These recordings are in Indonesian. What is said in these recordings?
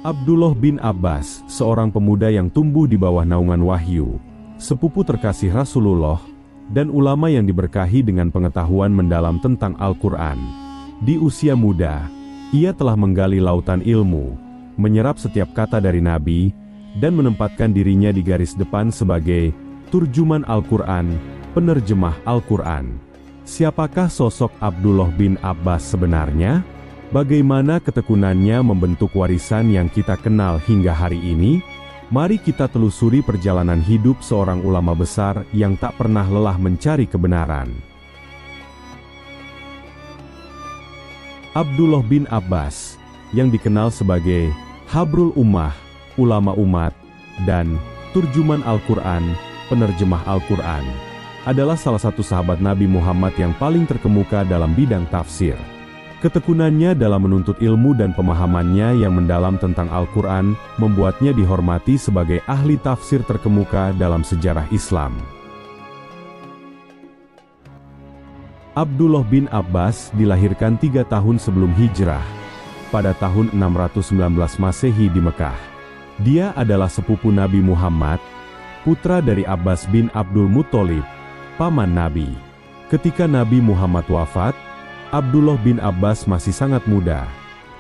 Abdullah bin Abbas, seorang pemuda yang tumbuh di bawah naungan wahyu, sepupu terkasih Rasulullah, dan ulama yang diberkahi dengan pengetahuan mendalam tentang Al-Quran. Di usia muda, ia telah menggali lautan ilmu, menyerap setiap kata dari Nabi, dan menempatkan dirinya di garis depan sebagai turjuman Al-Quran, penerjemah Al-Quran. Siapakah sosok Abdullah bin Abbas sebenarnya? Bagaimana ketekunannya membentuk warisan yang kita kenal hingga hari ini? Mari kita telusuri perjalanan hidup seorang ulama besar yang tak pernah lelah mencari kebenaran. Abdullah bin Abbas, yang dikenal sebagai Habrul Ummah, ulama umat, dan turjuman Al-Quran, penerjemah Al-Quran, adalah salah satu sahabat Nabi Muhammad yang paling terkemuka dalam bidang tafsir. Ketekunannya dalam menuntut ilmu dan pemahamannya yang mendalam tentang Al-Quran membuatnya dihormati sebagai ahli tafsir terkemuka dalam sejarah Islam. Abdullah bin Abbas dilahirkan 3 tahun sebelum hijrah, pada tahun 619 Masehi di Mekah. Dia adalah sepupu Nabi Muhammad, putra dari Abbas bin Abdul Muttalib, paman Nabi. Ketika Nabi Muhammad wafat, Abdullah bin Abbas masih sangat muda,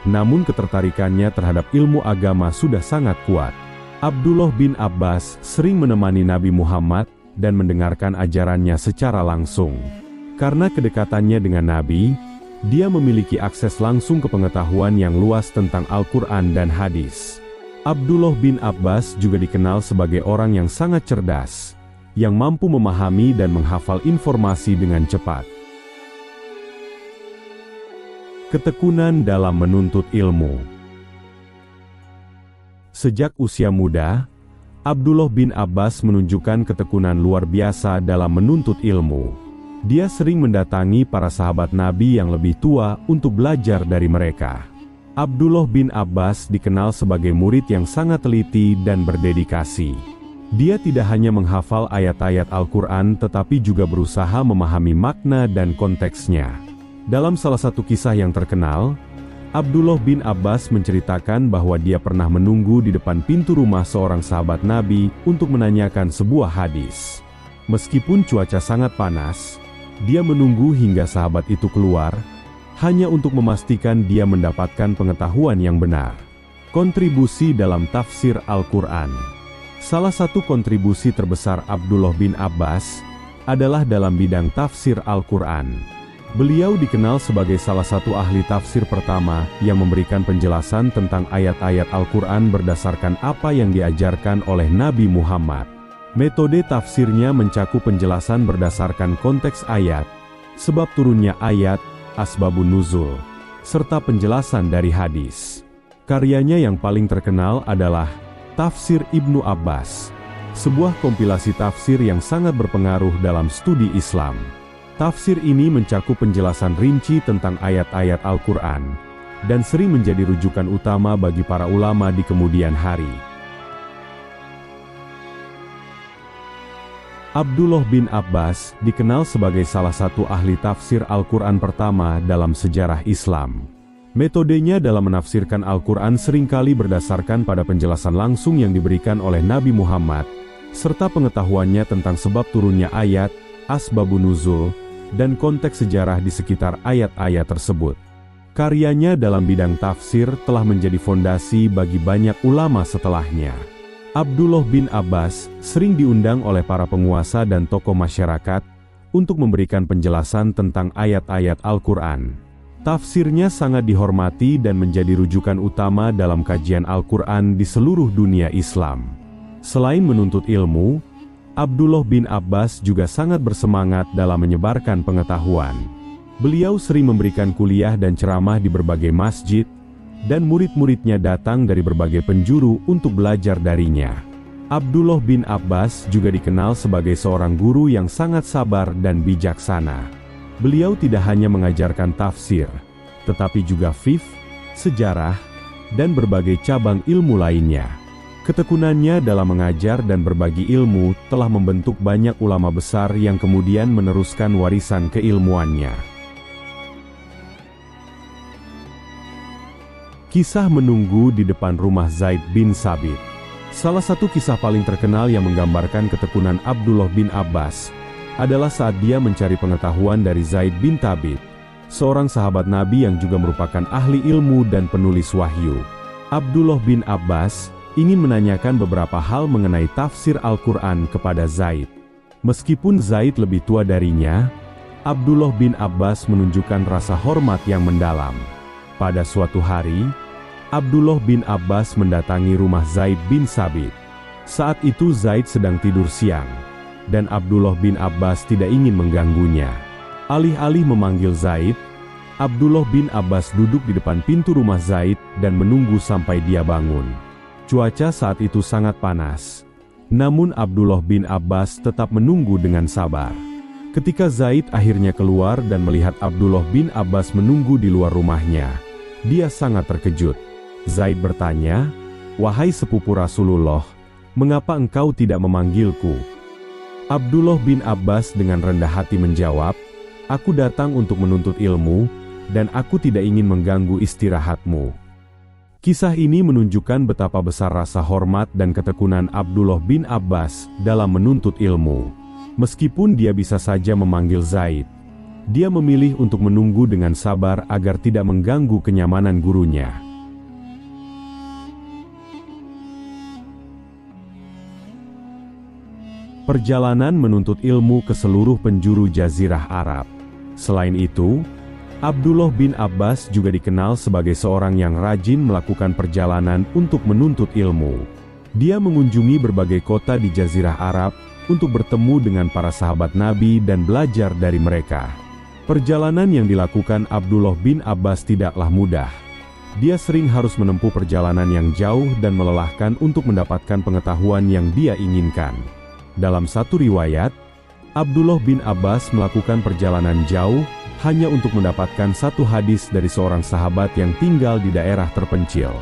namun ketertarikannya terhadap ilmu agama sudah sangat kuat. Abdullah bin Abbas sering menemani Nabi Muhammad dan mendengarkan ajarannya secara langsung. Karena kedekatannya dengan Nabi, dia memiliki akses langsung ke pengetahuan yang luas tentang Al-Quran dan hadis. Abdullah bin Abbas juga dikenal sebagai orang yang sangat cerdas, yang mampu memahami dan menghafal informasi dengan cepat. Ketekunan dalam menuntut ilmu. Sejak usia muda, Abdullah bin Abbas menunjukkan ketekunan luar biasa dalam menuntut ilmu. Dia sering mendatangi para sahabat Nabi yang lebih tua untuk belajar dari mereka. Abdullah bin Abbas dikenal sebagai murid yang sangat teliti dan berdedikasi. Dia tidak hanya menghafal ayat-ayat Al-Quran tetapi juga berusaha memahami makna dan konteksnya. Dalam salah satu kisah yang terkenal, Abdullah bin Abbas menceritakan bahwa dia pernah menunggu di depan pintu rumah seorang sahabat Nabi untuk menanyakan sebuah hadis. Meskipun cuaca sangat panas, dia menunggu hingga sahabat itu keluar, hanya untuk memastikan dia mendapatkan pengetahuan yang benar. Kontribusi dalam tafsir Al-Quran. Salah satu kontribusi terbesar Abdullah bin Abbas adalah dalam bidang tafsir Al-Quran. Beliau dikenal sebagai salah satu ahli tafsir pertama yang memberikan penjelasan tentang ayat-ayat Al-Quran berdasarkan apa yang diajarkan oleh Nabi Muhammad. Metode tafsirnya mencakup penjelasan berdasarkan konteks ayat, sebab turunnya ayat, asbabun nuzul, serta penjelasan dari hadis. Karyanya yang paling terkenal adalah Tafsir Ibnu Abbas, sebuah kompilasi tafsir yang sangat berpengaruh dalam studi Islam. Tafsir ini mencakup penjelasan rinci tentang ayat-ayat Al-Quran, dan sering menjadi rujukan utama bagi para ulama di kemudian hari. Abdullah bin Abbas dikenal sebagai salah satu ahli tafsir Al-Quran pertama dalam sejarah Islam. Metodenya dalam menafsirkan Al-Quran seringkali berdasarkan pada penjelasan langsung yang diberikan oleh Nabi Muhammad, serta pengetahuannya tentang sebab turunnya ayat, asbabun nuzul, dan konteks sejarah di sekitar ayat-ayat tersebut. Karyanya dalam bidang tafsir telah menjadi fondasi bagi banyak ulama setelahnya. Abdullah bin Abbas sering diundang oleh para penguasa dan tokoh masyarakat untuk memberikan penjelasan tentang ayat-ayat Al-Quran. Tafsirnya sangat dihormati dan menjadi rujukan utama dalam kajian Al-Quran di seluruh dunia Islam. Selain menuntut ilmu, Abdullah bin Abbas juga sangat bersemangat dalam menyebarkan pengetahuan. Beliau sering memberikan kuliah dan ceramah di berbagai masjid, dan murid-muridnya datang dari berbagai penjuru untuk belajar darinya. Abdullah bin Abbas juga dikenal sebagai seorang guru yang sangat sabar dan bijaksana. Beliau tidak hanya mengajarkan tafsir, tetapi juga fiqh, sejarah, dan berbagai cabang ilmu lainnya. Ketekunannya dalam mengajar dan berbagi ilmu telah membentuk banyak ulama besar yang kemudian meneruskan warisan keilmuannya. Kisah menunggu di depan rumah Zaid bin Thabit. Salah satu kisah paling terkenal yang menggambarkan ketekunan Abdullah bin Abbas adalah saat dia mencari pengetahuan dari Zaid bin Thabit, seorang sahabat Nabi yang juga merupakan ahli ilmu dan penulis wahyu. Abdullah bin Abbas ingin menanyakan beberapa hal mengenai tafsir Al-Quran kepada Zaid. Meskipun Zaid lebih tua darinya, Abdullah bin Abbas menunjukkan rasa hormat yang mendalam. Pada suatu hari, Abdullah bin Abbas mendatangi rumah Zaid bin Thabit. Saat itu Zaid sedang tidur siang, dan Abdullah bin Abbas tidak ingin mengganggunya. Alih-alih memanggil Zaid, Abdullah bin Abbas duduk di depan pintu rumah Zaid dan menunggu sampai dia bangun. Cuaca saat itu sangat panas. Namun Abdullah bin Abbas tetap menunggu dengan sabar. Ketika Zaid akhirnya keluar dan melihat Abdullah bin Abbas menunggu di luar rumahnya, dia sangat terkejut. Zaid bertanya, "Wahai sepupu Rasulullah, mengapa engkau tidak memanggilku?" Abdullah bin Abbas dengan rendah hati menjawab, "Aku datang untuk menuntut ilmu, dan aku tidak ingin mengganggu istirahatmu." Kisah ini menunjukkan betapa besar rasa hormat dan ketekunan Abdullah bin Abbas dalam menuntut ilmu. Meskipun dia bisa saja memanggil Zaid, dia memilih untuk menunggu dengan sabar agar tidak mengganggu kenyamanan gurunya. Perjalanan menuntut ilmu ke seluruh penjuru Jazirah Arab. Selain itu, Abdullah bin Abbas juga dikenal sebagai seorang yang rajin melakukan perjalanan untuk menuntut ilmu. Dia mengunjungi berbagai kota di Jazirah Arab untuk bertemu dengan para sahabat Nabi dan belajar dari mereka. Perjalanan yang dilakukan Abdullah bin Abbas tidaklah mudah. Dia sering harus menempuh perjalanan yang jauh dan melelahkan untuk mendapatkan pengetahuan yang dia inginkan. Dalam satu riwayat, Abdullah bin Abbas melakukan perjalanan jauh hanya untuk mendapatkan satu hadis dari seorang sahabat yang tinggal di daerah terpencil.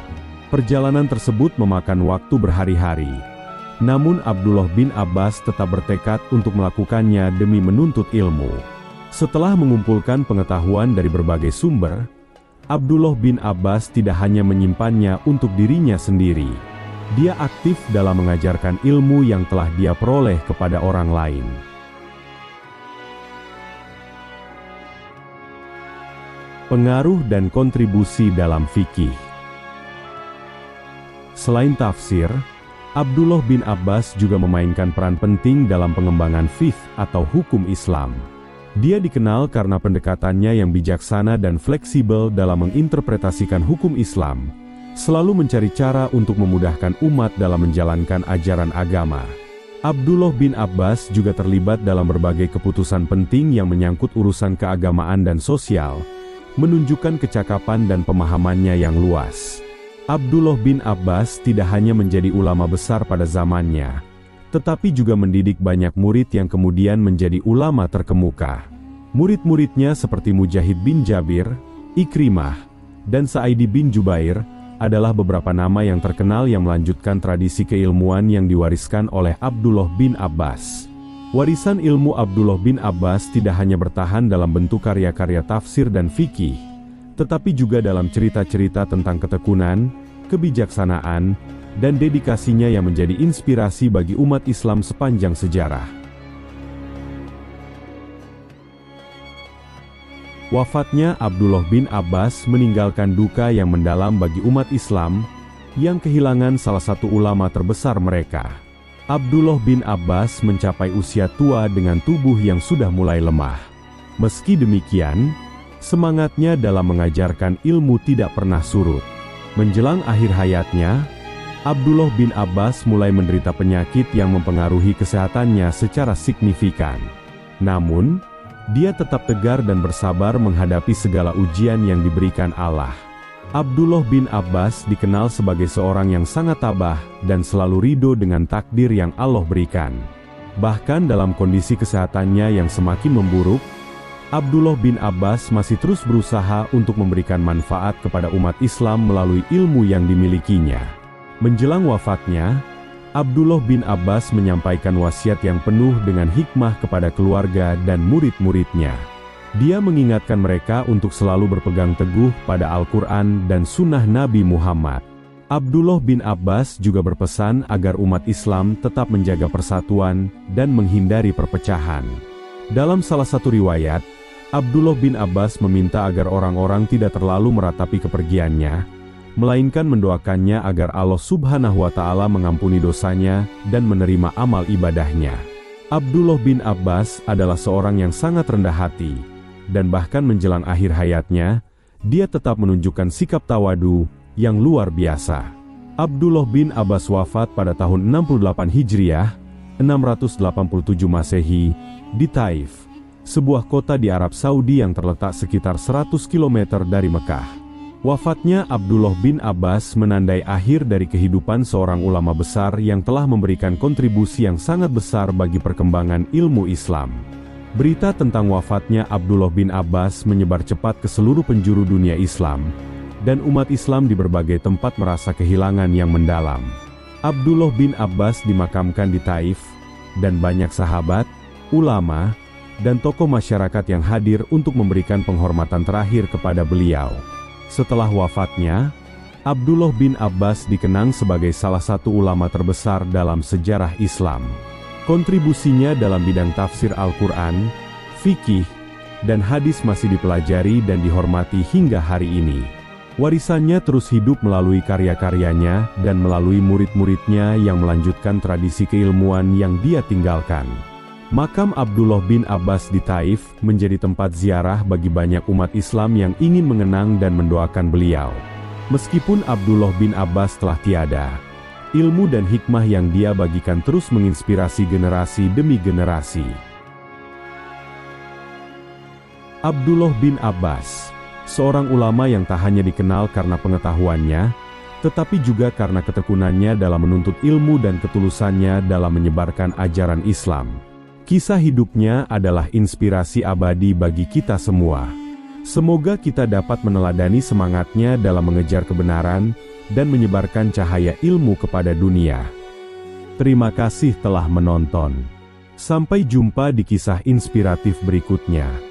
Perjalanan tersebut memakan waktu berhari-hari. Namun Abdullah bin Abbas tetap bertekad untuk melakukannya demi menuntut ilmu. Setelah mengumpulkan pengetahuan dari berbagai sumber, Abdullah bin Abbas tidak hanya menyimpannya untuk dirinya sendiri. Dia aktif dalam mengajarkan ilmu yang telah dia peroleh kepada orang lain. Pengaruh dan kontribusi dalam fikih. Selain tafsir, Abdullah bin Abbas juga memainkan peran penting dalam pengembangan fiqh atau hukum Islam. Dia dikenal karena pendekatannya yang bijaksana dan fleksibel dalam menginterpretasikan hukum Islam, selalu mencari cara untuk memudahkan umat dalam menjalankan ajaran agama. Abdullah bin Abbas juga terlibat dalam berbagai keputusan penting yang menyangkut urusan keagamaan dan sosial, menunjukkan kecakapan dan pemahamannya yang luas. Abdullah bin Abbas tidak hanya menjadi ulama besar pada zamannya, tetapi juga mendidik banyak murid yang kemudian menjadi ulama terkemuka. Murid-muridnya seperti Mujahid bin Jabir, Ikrimah, dan Sa'idi bin Jubair adalah beberapa nama yang terkenal yang melanjutkan tradisi keilmuan yang diwariskan oleh Abdullah bin Abbas. Warisan ilmu Abdullah bin Abbas tidak hanya bertahan dalam bentuk karya-karya tafsir dan fikih, tetapi juga dalam cerita-cerita tentang ketekunan, kebijaksanaan, dan dedikasinya yang menjadi inspirasi bagi umat Islam sepanjang sejarah. Wafatnya Abdullah bin Abbas meninggalkan duka yang mendalam bagi umat Islam, yang kehilangan salah satu ulama terbesar mereka. Abdullah bin Abbas mencapai usia tua dengan tubuh yang sudah mulai lemah. Meski demikian, semangatnya dalam mengajarkan ilmu tidak pernah surut. Menjelang akhir hayatnya, Abdullah bin Abbas mulai menderita penyakit yang mempengaruhi kesehatannya secara signifikan. Namun, dia tetap tegar dan bersabar menghadapi segala ujian yang diberikan Allah. Abdullah bin Abbas dikenal sebagai seorang yang sangat tabah dan selalu ridho dengan takdir yang Allah berikan. Bahkan dalam kondisi kesehatannya yang semakin memburuk, Abdullah bin Abbas masih terus berusaha untuk memberikan manfaat kepada umat Islam melalui ilmu yang dimilikinya. Menjelang wafatnya, Abdullah bin Abbas menyampaikan wasiat yang penuh dengan hikmah kepada keluarga dan murid-muridnya. Dia mengingatkan mereka untuk selalu berpegang teguh pada Al-Quran dan Sunnah Nabi Muhammad. Abdullah bin Abbas juga berpesan agar umat Islam tetap menjaga persatuan dan menghindari perpecahan. Dalam salah satu riwayat, Abdullah bin Abbas meminta agar orang-orang tidak terlalu meratapi kepergiannya, melainkan mendoakannya agar Allah Subhanahu wa Ta'ala mengampuni dosanya dan menerima amal ibadahnya. Abdullah bin Abbas adalah seorang yang sangat rendah hati, dan bahkan menjelang akhir hayatnya, dia tetap menunjukkan sikap tawadu yang luar biasa. Abdullah bin Abbas wafat pada tahun 68 Hijriah, 687 Masehi, di Taif, sebuah kota di Arab Saudi yang terletak sekitar 100 km dari Mekah. Wafatnya Abdullah bin Abbas menandai akhir dari kehidupan seorang ulama besar yang telah memberikan kontribusi yang sangat besar bagi perkembangan ilmu Islam. Berita tentang wafatnya Abdullah bin Abbas menyebar cepat ke seluruh penjuru dunia Islam, dan umat Islam di berbagai tempat merasa kehilangan yang mendalam. Abdullah bin Abbas dimakamkan di Taif, dan banyak sahabat, ulama, dan tokoh masyarakat yang hadir untuk memberikan penghormatan terakhir kepada beliau. Setelah wafatnya, Abdullah bin Abbas dikenang sebagai salah satu ulama terbesar dalam sejarah Islam. Kontribusinya dalam bidang tafsir Al-Quran, fikih, dan hadis masih dipelajari dan dihormati hingga hari ini. Warisannya terus hidup melalui karya-karyanya dan melalui murid-muridnya yang melanjutkan tradisi keilmuan yang dia tinggalkan. Makam Abdullah bin Abbas di Taif menjadi tempat ziarah bagi banyak umat Islam yang ingin mengenang dan mendoakan beliau. Meskipun Abdullah bin Abbas telah tiada, ilmu dan hikmah yang dia bagikan terus menginspirasi generasi demi generasi. Abdullah bin Abbas, seorang ulama yang tak hanya dikenal karena pengetahuannya, tetapi juga karena ketekunannya dalam menuntut ilmu dan ketulusannya dalam menyebarkan ajaran Islam. Kisah hidupnya adalah inspirasi abadi bagi kita semua. Semoga kita dapat meneladani semangatnya dalam mengejar kebenaran dan menyebarkan cahaya ilmu kepada dunia. Terima kasih telah menonton. Sampai jumpa di kisah inspiratif berikutnya.